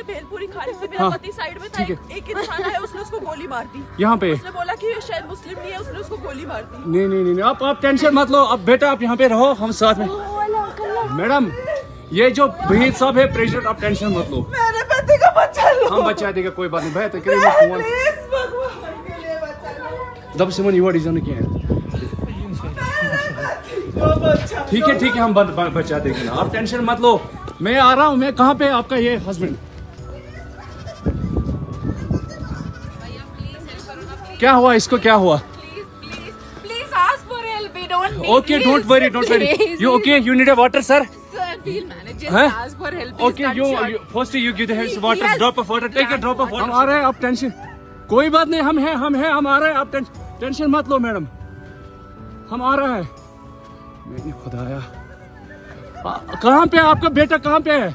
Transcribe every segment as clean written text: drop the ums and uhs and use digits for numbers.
भेलपुरी खा रही थी, मेरा पति साइड में था, एक इंसान आया, उसने उसको गोली मार दी यहाँ पे। उसने बोला कि शायद मुस्लिम नहीं है, उसने उसको गोली मार दी। नहीं नहीं नहीं, आप टेंशन मत लो, अब बेटा आप यहाँ पे रहो, हम साथ में। मैडम ये जो वहीद साहब है प्रेसिडेंट, आप टेंशन मत लो, मेरे पति को बचा लो, हम बचा देगा, कोई बात नहीं। भैया तो करेंगे फोन, दब सिमन युवा डिजाइन किया है। ठीक है ठीक है, हम बचा देंगे ना, आप टेंशन मत लो, मैं आ रहा हूँ। मैं कहाँ पे आपका ये हस्बैंड? क्या हुआ इसको, क्या हुआ? Please ask for help. We don't need. Okay, don't worry, don't worry. You okay? You need a water, sir? Sir, we'll manage. Just Huh? ask for help. Okay, you first you give the hands water, Yes. drop of water, take a drop of water. हम आ रहे हैं, आप tension, कोई बात नहीं, हम हैं, हम आ रहे हैं, आप टेंशन मत लो मैडम, हम आ रहे हैं। मैंने खुदाया, कहाँ पे आपका बेटा, कहाँ पे है?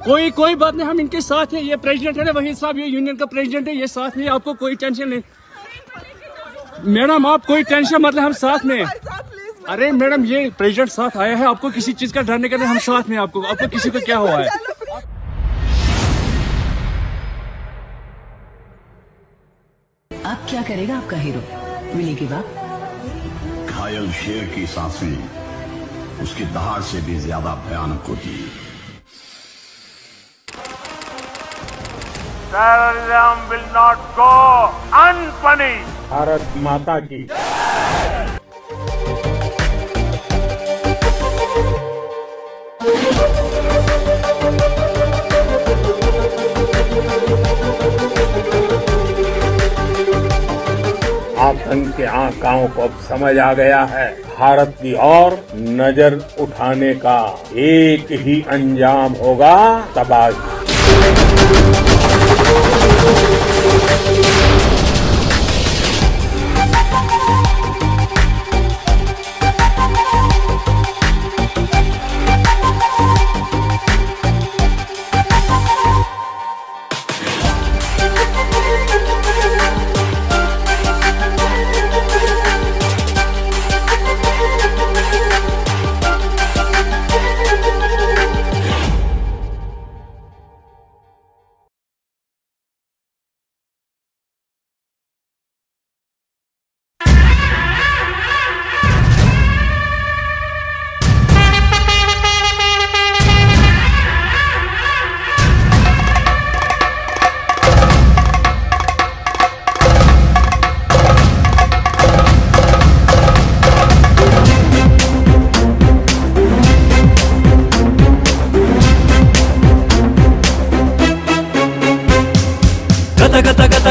कोई बात नहीं, हम इनके साथ हैं, ये प्रेसिडेंट है ना वहीद साहब, ये यूनियन का प्रेसिडेंट है, ये साथ में, आपको कोई टेंशन नहीं। मैडम आप कोई टेंशन मत ले, हम साथ में। अरे मैडम ये प्रेसिडेंट साथ आया है, आपको किसी चीज का डर नहीं करना, हम साथ में, आपको किसी को क्या हुआ है? अब क्या करेगा आपका हीरो विनी के बाद? घायल शेर की सांसें उसकी दहाड़ से भी ज्यादा भयानक होती है। Terrorism will not go unpunished. Bharat माता की। आतंक के आकाओं को अब समझ आ गया है, भारत की ओर नजर उठाने का एक ही अंजाम होगा, तबाही।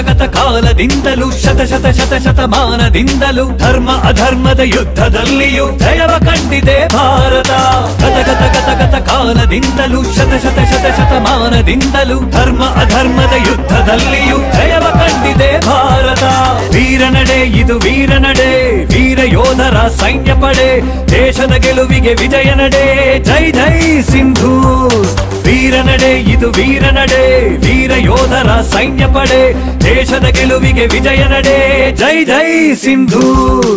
ಗತ ಕಾಲದಿಂದಲೂ ಶತಮಾನದಿಂದಲೂ ಧರ್ಮ ಅಧರ್ಮದ ಯುದ್ಧದಲ್ಲಿಯೂ ಜಯವ ಕಂಡಿದೆ ಭಾರತ. ಗತ ಕಾಲದಿಂದಲೂ ಶತಮಾನದಿಂದಲೂ ಧರ್ಮ ಅಧರ್ಮದ ಯುದ್ಧದಲ್ಲಿಯೂ ಜಯವ ಕಂಡಿದೆ ಭಾರತ. ವೀರನಡೆ ಇದು ವೀರನಡೆ, ವೀರ ಯೋಧರ ಸೈನ್ಯ ಪಡೆ, ದೇಶದ ಗೆಲುವಿಗೆ ವಿಜಯ ನಡೆ, ಜೈ ಜೈ ಸಿಂಧೂರ್. ವೀರನಡೆ ಇದು ವೀರನಡೆ, ವೀರ ಯೋಧರ ಸೈನ್ಯ ಪಡೆ, ದೇಶದ ಗೆಲುವಿಗೆ ವಿಜಯ ನಡೆ, ಜೈ ಜೈ ಸಿಂಧೂರ್.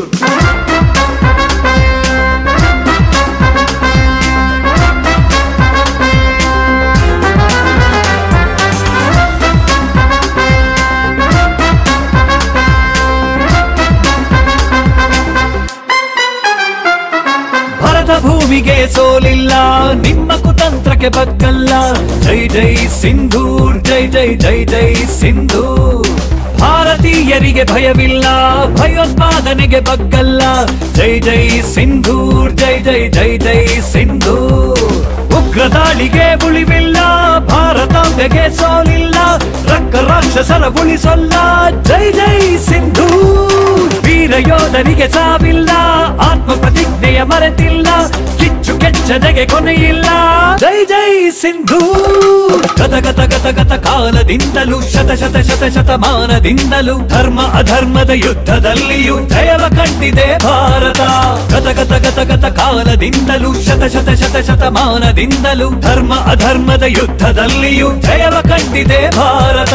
ಭೂಮಿಗೆ ಸೋಲಿಲ್ಲ, ನಿಮ್ಮ ಕುತಂತ್ರಕ್ಕೆ ಬಗ್ಗಲ್ಲ, ಜೈ ಜೈ ಸಿಂಧೂರ್, ಜೈ ಜೈ ಜೈ ಜೈ ಸಿಂಧೂರ್. ಭಾರತೀಯರಿಗೆ ಭಯವಿಲ್ಲ, ಭಯೋತ್ಪಾದನೆಗೆ ಬಗ್ಗಲ್ಲ, ಜೈ ಜೈ ಸಿಂಧೂರ್, ಜೈ ಜೈ ಜೈ ಜೈ ಸಿಂಧೂರ್. ಉಗ್ರ ದಾಳಿಗೆ ಉಳಿವಿಲ್ಲ, ಭಾರತಾಂಬೆಗೆ ಸೋಲಿಲ್ಲ, ರಕ್ಕ ರಾಕ್ಷಸರ ಉಳಿಸೊಲ್ಲ, ಜೈ ಜೈ ಸಿಂಧೂರ್. ವೀರ ಯೋಧರಿಗೆ ಸಾವಿಲ್ಲ, ಆತ್ಮ ಪ್ರತಿಜ್ಞೆಯ ಮರೆತಿಲ್ಲ, ಕಿಚ್ಚು ಕೆಚ್ಚದೆಗೆ ಕೊನೆಯಿಲ್ಲ, ಜೈ ಜೈ ಸಿಂಧೂರ್. ಗತ ಕಾಲದಿಂದಲೂ ಶತಮಾನದಿಂದಲೂ ಧರ್ಮ ಅಧರ್ಮದ ಯುದ್ಧದಲ್ಲಿಯೂ ಜಯವ ಕಂಡಿದೆ ಭಾರತ. ಗತ ಕಾಲದಿಂದಲೂ ಶತಮಾನದಿಂದಲೂ ಧರ್ಮ ಅಧರ್ಮದ ಯುದ್ಧದಲ್ಲಿಯೂ ಜಯವ ಕಂಡಿದೆ ಭಾರತ.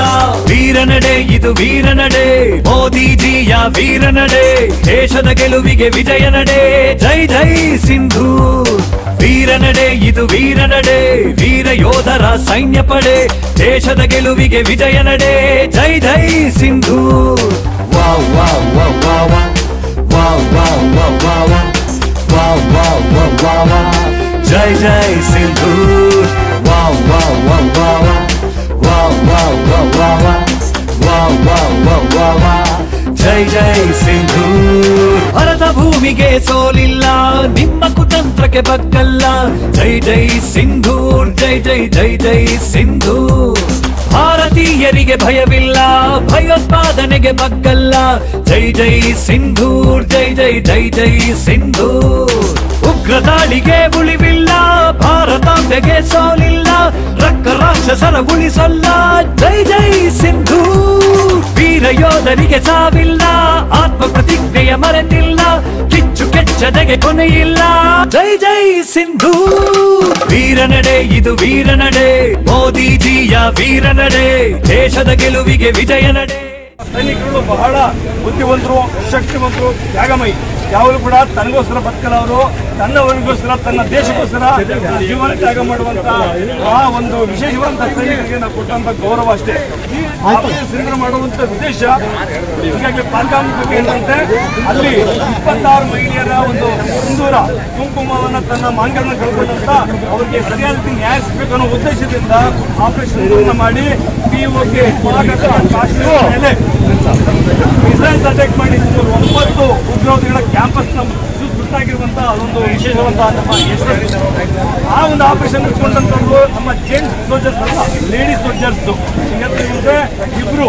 ವೀರನಡೆ ಇದು ವೀರನಡೆ, ಮೋದಿಜಿಯ ವೀರನಡೆ, ದೇಶದ ಗೆಲುವಿಗೆ ವಿಜಯ ನಡೆ, ಜೈ ಜೈ ಸಿಂಧೂರ್. ವೀರನಡೆ ಇದು ವೀರನಡೆ, ವೀರ ಯೋಧರ ಸೈನ್ಯ ಪಡೆ, ದೇಶದ ಗೆಲುವಿಗೆ ವಿಜಯ ನಡೆ. ಜೈ ಜೈ Sindoor. Wow wow wow wow wow wow wow wow wow wow wow wow wow. ಜೈ ಜೈ Sindoor. Wow wow wow wow wow wow wow wow wow wow wow wow wow. ಜೈ ಜೈ ಸಿಂಧೂರ್. ಭರತ ಭೂಮಿಗೆ ಸೋಲಿಲ್ಲ, ನಿಮ್ಮ ಕುತಂತ್ರಕ್ಕೆ ಬಗ್ಗಲ್ಲ. ಜೈ ಜೈ ಸಿಂಧೂರ್, ಜೈ ಜೈ ಜೈ ಜೈ ಸಿಂಧೂರ್. ಭಾರತೀಯರಿಗೆ ಭಯವಿಲ್ಲ, ಭಯೋತ್ಪಾದನೆಗೆ ಬಗ್ಗಲ್ಲ. ಜೈ ಜೈ ಸಿಂಧೂರ್, ಜೈ ಜೈ ಜೈ ಜೈ ಸಿಂಧೂರ್. ಉಗ್ರ ದಾಳಿಗೆ ಉಳಿವಿಲ್ಲ, ಭಾರತಾಂಬೆಗೆ ಸೋಲಿಲ್ಲ, ರಕ್ಕ ರಾಕ್ಷಸರ ಉಳಿಸಲ್ಲ. ಜೈ ಜೈ ಸಿಂಧೂರ್. ವೀರ ಯೋಧರಿಗೆ ಸಾವಿಲ್ಲ, ಆತ್ಮ ಪ್ರತಿಜ್ಞೆಯ ಮರೆತಿಲ್ಲ, ಕಿಚ್ಚು ಕೆಚ್ಚದೆಗೆ ಕೊನೆಯಿಲ್ಲ. ಜೈ ಜೈ ಸಿಂಧೂರ್. ವೀರನಡೆ ಇದು ವೀರನಡೆ, ಮೋದಿಜಿಯ ವೀರನಡೆ, ದೇಶದ ಗೆಲುವಿಗೆ ವಿಜಯ ನಡೆ. ಸೈನಿಕರು ಬಹಳ ಬುದ್ಧಿವಂತರು, ಶಕ್ತಿವಂತರು, ತ್ಯಾಗಮಯಿ. ಯಾವಾಗಲೂ ಕೂಡ ತನಗೋಸ್ಕರ ಬದುಕಲ್ಲ ಅವರು, ತನ್ನವರಿಗೋಸ್ಕರ, ತನ್ನ ದೇಶಕ್ಕೋಸ್ಕರ ಜೀವನ ತ್ಯಾಗ ಮಾಡುವಂತ ಆ ಒಂದು ವಿಶೇಷವಾದಂತಹ ಸೈನಿಕರಿಗೆ ನಾವು ಕೊಟ್ಟಂತ ಗೌರವ ಅಷ್ಟೇ. ಸಿಂಧೂರ ಮಾಡುವಂತ ಉದ್ದೇಶ ಹೀಗಾಗಿ ಪಾಲ್ಗಾಮ್ ಬಗ್ಗೆ ಏನಂತೆ, ಅಲ್ಲಿ 26 ಮಹಿಳೆಯರ ಒಂದು ಸಿಂಧೂರ ಕುಂಕುಮವನ್ನ ತನ್ನ ಮಾಂಗಲ್ಯನ ಕಳ್ಕೊಂಡಂತ ಅವರಿಗೆ ಸರಿಯಾದ ರೀತಿ ನ್ಯಾಯ ಸಿಗಬೇಕು ಅನ್ನೋ ಉದ್ದೇಶದಿಂದ ಆಪರೇಷನ್ ಮಾಡಿ POK ಕಾಶ್ಮೀರ ಮೇಲೆ ಮಿಸೈಲ್ಸ್ ಅಟ್ಯಾಕ್ ಮಾಡಿ 9 ಉಗ್ರವಾದಿಗಳ ಕ್ಯಾಂಪಸ್ ಸುತ್ತಾಗಿರುವಂತಹ ಅದೊಂದು ವಿಶೇಷವಾದಂತಹ ನಮ್ಮ ಯಶಸ್ಸು. ಆ ಒಂದು ಆಪರೇಷನ್ ಇಟ್ಕೊಂಡಂತವ್ರು ನಮ್ಮ ಜೆಂಟ್ಸ್ ಸೋಲ್ಜರ್ಸ್ ಅಲ್ಲ, ಲೇಡಿ ಸೋಲ್ಜರ್ಸ್. ಇಬ್ರು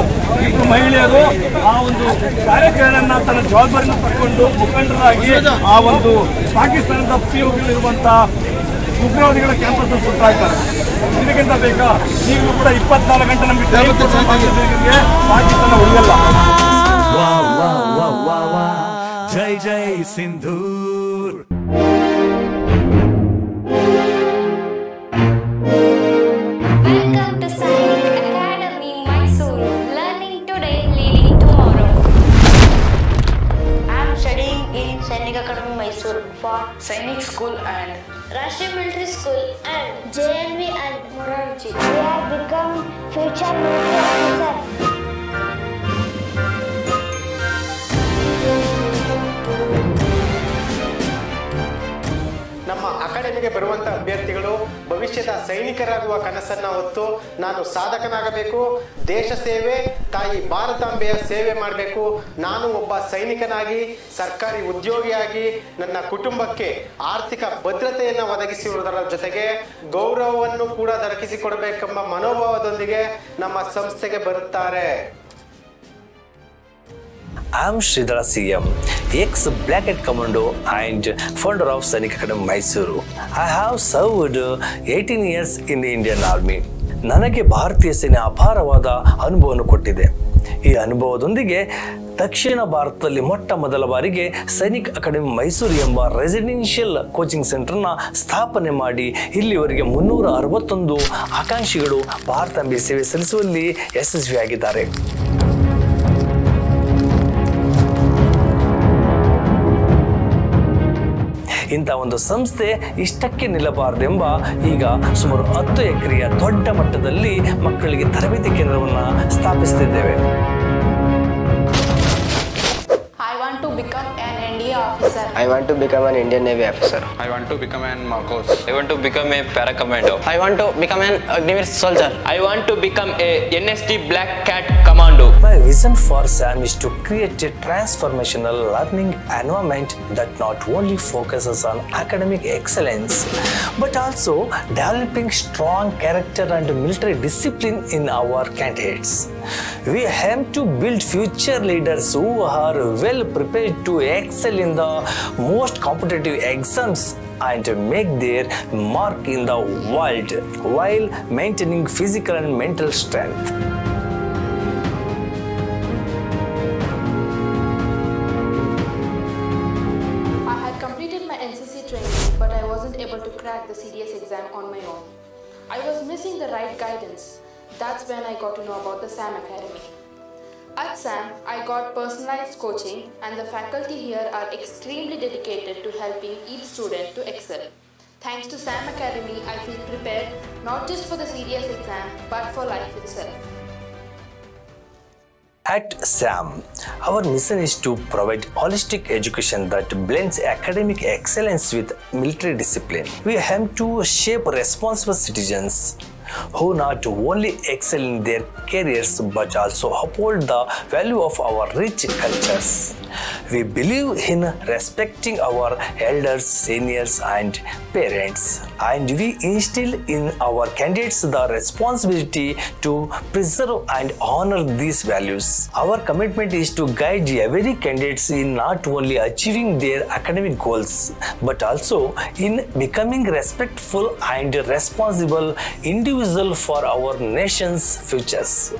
ಮಹಿಳೆಯರು ಆ ಒಂದು ಕಾರ್ಯಾಚರಣೆಯನ್ನ ತನ್ನ ಜವಾಬ್ದಾರಿಯನ್ನು ತಕ್ಕೊಂಡು ಮುಖಂಡರಾಗಿ ಆ ಒಂದು ಪಾಕಿಸ್ತಾನದ POKಗಳಿರುವಂತಹ ಉಗ್ರವಾದಿಗಳ ಕ್ಯಾಂಪಸ್ ಸುತ್ತಾಕ್ತಾರೆ. ಇದಕ್ಕಿಂತ ಬೇಕಾ? ಈಗಲೂ ಕೂಡ 24 ಗಂಟೆ ನಮಗೆ ಪಾಕಿಸ್ತಾನ ಉಳಿಯಲ್ಲ. ಜೈ ಜೈ Sindoor. Welcome to Sainik Academy, Mysore. Learning today, leading tomorrow. I am studying in Sainik Academy, Mysore for Sainik School and Rashtriya Military School and JNV and Morarji. We have become future military officers. ನಮ್ಮ ಅಕಾಡೆಮಿಗೆ ಬರುವಂತ ಅಭ್ಯರ್ಥಿಗಳು ಭವಿಷ್ಯದ ಸೈನಿಕರಾಗುವ ಕನಸನ್ನ ಹೊತ್ತು ನಾನು ಸಾಧಕನಾಗಬೇಕು, ದೇಶ ಸೇವೆ, ತಾಯಿ ಭಾರತಾಂಬೆಯ ಸೇವೆ ಮಾಡಬೇಕು, ನಾನು ಒಬ್ಬ ಸೈನಿಕನಾಗಿ ಸರ್ಕಾರಿ ಉದ್ಯೋಗಿಯಾಗಿ ನನ್ನ ಕುಟುಂಬಕ್ಕೆ ಆರ್ಥಿಕ ಭದ್ರತೆಯನ್ನು ಒದಗಿಸುವುದರ ಜೊತೆಗೆ ಗೌರವವನ್ನು ಕೂಡ ದೊರಕಿಸಿಕೊಡಬೇಕೆಂಬ ಮನೋಭಾವದೊಂದಿಗೆ ನಮ್ಮ ಸಂಸ್ಥೆಗೆ ಬರುತ್ತಾರೆ. I am Sridhara CM, ex-Black Hat Commando and founder of Sainik Academy, Mysuru. I have served 18 years in the Indian Army. ನನಗೆ ಭಾರತೀಯ ಸೇನೆ ಅಪಾರವಾದ ಅನುಭವವನ್ನು ಕೊಟ್ಟಿದೆ. ಈ ಅನುಭವದೊಂದಿಗೆ ದಕ್ಷಿಣ ಭಾರತದಲ್ಲಿ ಮೊಟ್ಟ ಮೊದಲ ಬಾರಿಗೆ ಸೈನಿಕ್ ಅಕಾಡೆಮಿ ಮೈಸೂರು ಎಂಬ ರೆಸಿಡೆನ್ಷಿಯಲ್ ಕೋಚಿಂಗ್ ಸೆಂಟರ್ನ ಸ್ಥಾಪನೆ ಮಾಡಿ ಇಲ್ಲಿವರೆಗೆ 361 ಆಕಾಂಕ್ಷಿಗಳು ಭಾರತಾಂಬೆ ಸೇವೆ ಸಲ್ಲಿಸುವಲ್ಲಿ ಯಶಸ್ವಿಯಾಗಿದ್ದಾರೆ. ಇಂಥ ಒಂದು ಸಂಸ್ಥೆ ಇಷ್ಟಕ್ಕೆ ನಿಲ್ಲಬಾರದೆಂಬ ಈಗ ಸುಮಾರು 10 ಎಕರೆಯ ದೊಡ್ಡ ಮಟ್ಟದಲ್ಲಿ ಮಕ್ಕಳಿಗೆ ತರಬೇತಿ ಕೇಂದ್ರವನ್ನು ಸ್ಥಾಪಿಸುತ್ತಿದ್ದೇವೆ. I want to become an NDA officer. I want to become an Indian Navy officer. I want to become an Marcos. I want to become a paracommando. I want to become an Agniveer soldier. I want to become a NST Black Cat commando. My vision for SAM is to create a transformational learning environment that not only focuses on academic excellence but also developing strong character and military discipline in our candidates. We aim to build future leaders who are well prepared to excel in the most competitive exams and make their mark in the world while maintaining physical and mental strength. I had completed my NCC training, but I wasn't able to crack the CDS exam on my own. I was missing the right guidance. That's when I got to know about the SAM Academy. At SAM, I got personalized coaching and the faculty here are extremely dedicated to helping each student to excel. Thanks to SAM Academy, I feel prepared not just for the CDS exam but for life itself. At SAM, our mission is to provide holistic education that blends academic excellence with military discipline. We aim to shape responsible citizens who not only excel in their careers but also uphold the value of our rich cultures. We believe in respecting our elders, seniors and parents, and we instill in our candidates the responsibility to preserve and honor these values. Our commitment is to guide every candidate in not only achieving their academic goals but also in becoming respectful and responsible individual for our nation's futures.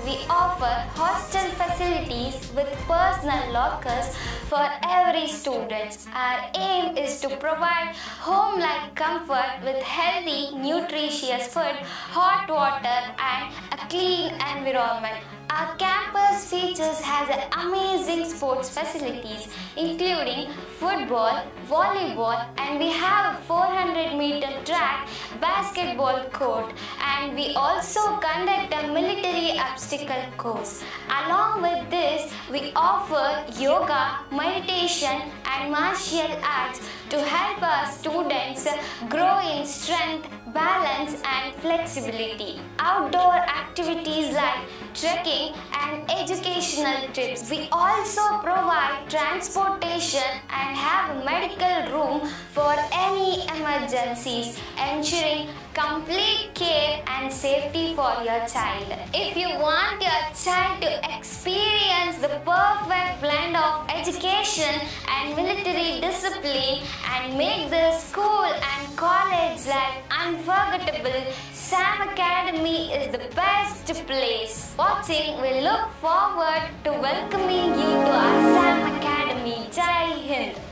We offer hostel facilities with personal lockers for every student. Our aim is to provide home-like comfort with healthy, nutritious food, hot water and a clean environment. Our campus features has amazing sports facilities including football, volleyball, and we have a 400-meter track, basketball court, and we also conduct a military obstacle course. Along with this, we offer yoga, meditation, and martial arts to help our students grow in strength, balance, and flexibility. Outdoor activities like trekking and educational trips. We also provide transportation and have a medical room for any emergencies, ensuring complete care and safety for your child. If you want your child to experience the perfect blend of education and military discipline and make the school and college life unforgettable, SAM Academy is the best place. Watching, we look forward to welcoming you to our SAM Academy. Jai Hind!